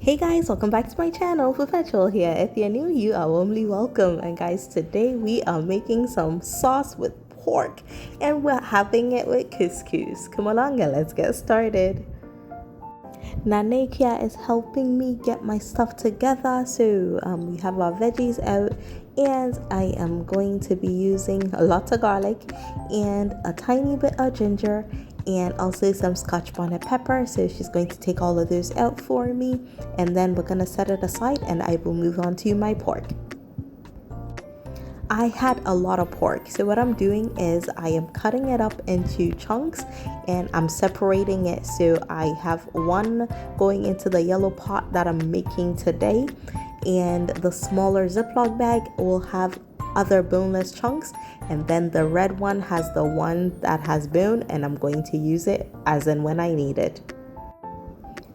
Hey guys, welcome back to my channel. Perpetual here. If you're new, you are warmly welcome. And guys, today we are making some sauce with pork and we're having it with couscous. Come along and let's get started. Nanekia is helping me get my stuff together. So we have our veggies out and I am going to be using a lot of garlic and a tiny bit of ginger and also some scotch bonnet pepper. So she's going to take all of those out for me and then we're going to set it aside and I will move on to my pork. I had a lot of pork, so what I'm doing is I am cutting it up into chunks and I'm separating it. So I have one going into the yellow pot that I'm making today, and the smaller Ziploc bag will have other boneless chunks, and then the red one has the one that has bone, and I'm going to use it as and when I need it.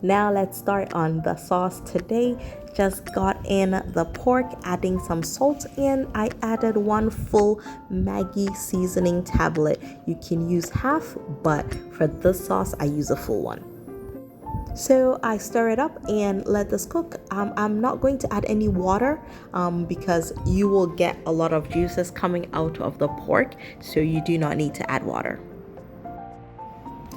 Now let's start on the sauce today. Just got in the pork, adding some salt, and I added one full Maggi seasoning tablet. You can use half, but for this sauce I use a full one. So I stir it up and let this cook. I'm not going to add any water because you will get a lot of juices coming out of the pork, so you do not need to add water.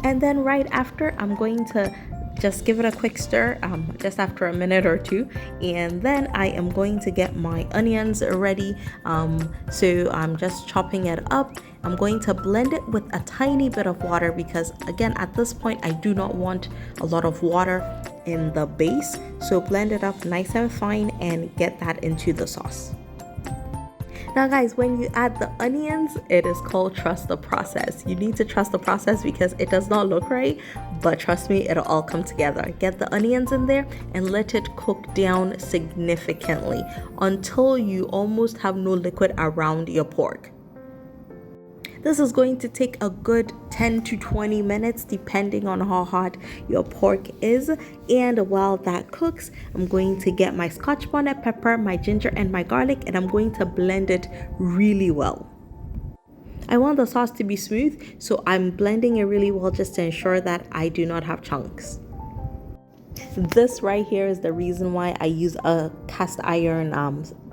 And then right after, I'm going to just give it a quick stir just after a minute or two, and then I am going to get my onions ready. So I'm just chopping it up. I'm going to blend it with a tiny bit of water because again at this point I do not want a lot of water in the base, so blend it up nice and fine and get that into the sauce. Now guys, when you add the onions, it is called trust the process. You need to trust the process because it does not look right, but trust me, it'll all come together. Get the onions in there and let it cook down significantly until you almost have no liquid around your pork. This is going to take a good 10 to 20 minutes depending on how hot your pork is. And while that cooks, I'm going to get my scotch bonnet pepper, my ginger, and my garlic, and I'm going to blend it really well. I want the sauce to be smooth, so I'm blending it really well just to ensure that I do not have chunks. This right here is the reason why I use a cast iron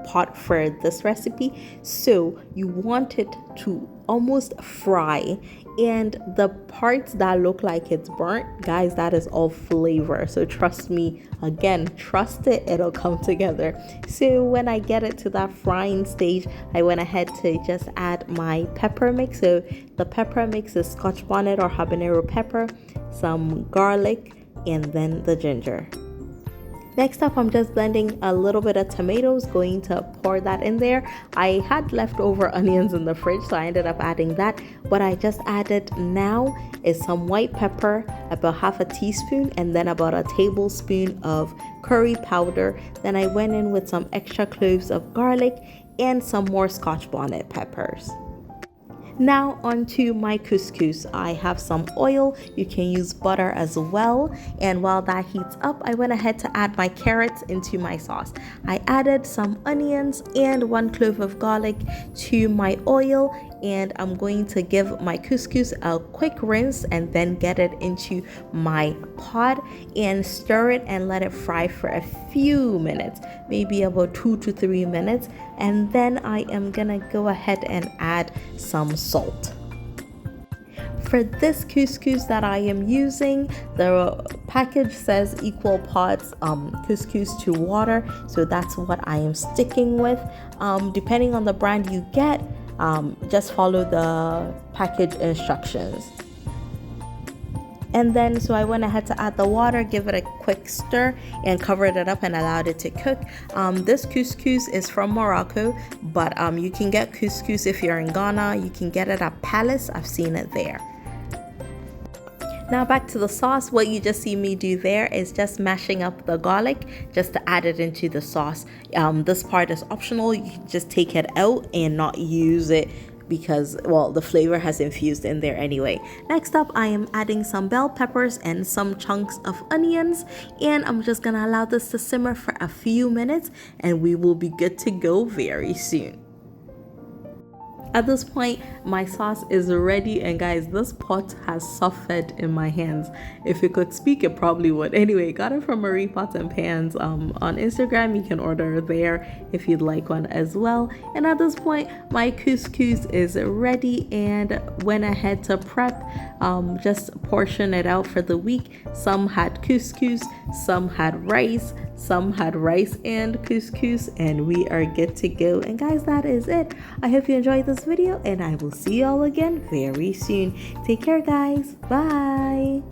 pot for this recipe. So you want it to almost fry, and the parts that look like it's burnt, guys, that is all flavor. So trust me, again, trust it, it'll come together. So when I get it to that frying stage, I went ahead to just add my pepper mix. So the pepper mix is scotch bonnet or habanero pepper, some garlic, and then the ginger. Next up, I'm just blending a little bit of tomatoes, going to pour that in there. I had leftover onions in the fridge, so I ended up adding that. What I just added now is some white pepper, about half a teaspoon, and then about a tablespoon of curry powder. Then I went in with some extra cloves of garlic and some more scotch bonnet peppers. Now onto my couscous. I have some oil, you can use butter as well, and while that heats up, I went ahead to add my carrots into my sauce. I added some onions and one clove of garlic to my oil, and I'm going to give my couscous a quick rinse and then get it into my pot and stir it and let it fry for a few minutes, maybe about 2 to 3 minutes, and then I am gonna go ahead and add some salt. For this couscous that I am using, the package says equal parts couscous to water, so that's what I am sticking with. Depending on the brand you get, just follow the package instructions. And then so I went ahead to add the water, give it a quick stir, and covered it up and allowed it to cook. This couscous is from Morocco, but you can get couscous if you're in Ghana. You can get it at Palace. I've seen it there. Now back to the sauce. What you just see me do there is just mashing up the garlic just to add it into the sauce. This part is optional. You can just take it out and not use it because, well, the flavor has infused in there anyway. Next up, I am adding some bell peppers and some chunks of onions, and I'm just gonna allow this to simmer for a few minutes and we will be good to go very soon. At this point, my sauce is ready, and guys, this pot has suffered in my hands. If it could speak, it probably would. Anyway, got it from Marie Pots and Pans on Instagram. You can order there if you'd like one as well. And at this point, my couscous is ready and went ahead to prep. Just portion it out for the week. Some had couscous, some had rice, some had rice and couscous, and we are good to go. And guys, that is it. I hope you enjoyed this video, and I will see you all again very soon. Take care, guys. Bye.